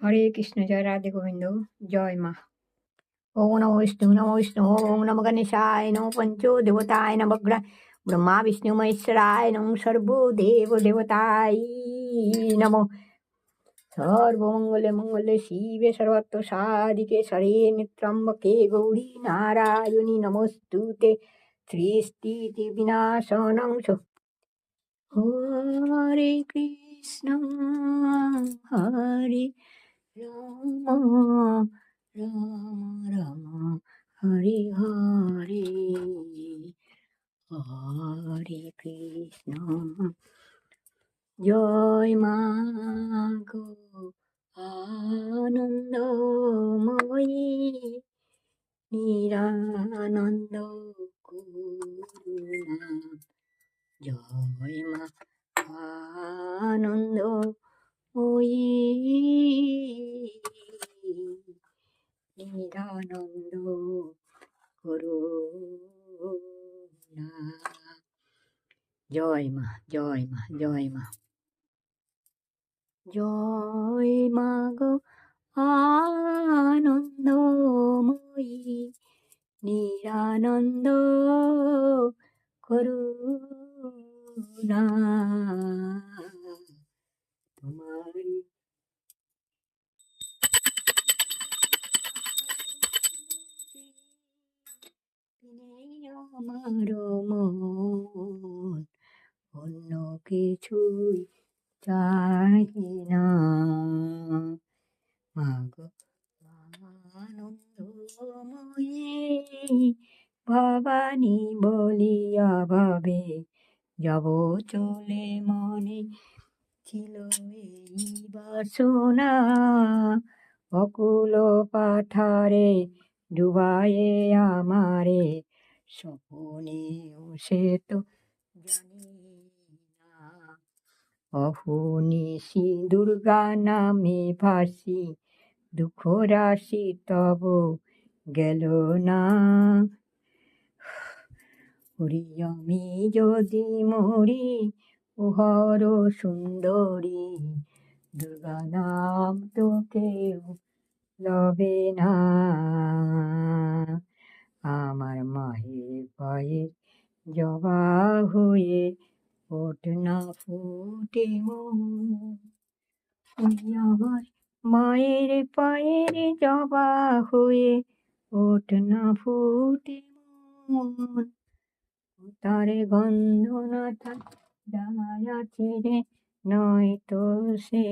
হরে কৃষ্ণ, জয় রাধে গোবিন্দ, জয় মা। ওম নমো বিষ্ণু, নমো বিষ্ণু, ওম নমো গণেশায়, নমো পঞ্চো দেবতায় নবগ্রহ ব্রহ্মা বিষ্ণু মহেশ্বরায় নমো সর্বদেব দেবতায় নমো। সর্বমঙ্গলে মঙ্গলে শিবে সর্বত্র সাধিকে শরণ্যে ত্র্যম্বকে গৌরী নারায়ণী নমস্তুতে। সৃষ্টি বিনাশনং হরে কৃষ্ণ হরে রাম রাম রাম হরে হরে হরে কৃষ্ণ। জয় মা গো আনন্দময়ী নিরানন্দ করুণা। জয় মা আনন্দময়ী নিরানন্দ করুণা। জয় মা, জয় মা, জয় মা। জয় মা গো আনন্দময়ী নিরানন্দ করুণা। তোমারি আমার মন অন্য কিছুই চাই না। মাগো আনন্দময়ী ভবানী বলিয়া ভাবে যাব চলে মনে ছিল এই বাসনা। অকুল পাথারে ডুবায়ে আমারে স্বপনেও সে তো জানি না। অহনিশি দুর্গা নামে ভাসি দুঃখ রাশি তব গেল না। হরি আমি যদি মরি ওহর সুন্দরী দুর্গা নাম তো কেউ লবে না। আমার মায়ের পায়ে জবা হয়ে ওঠ না ফুটে মন। আমার মায়ের পায়ের জবা হয়ে ওঠ না ফুটে মন। তারে গন্ধ না থাক ডায়া ছেড়ে নয় তো সে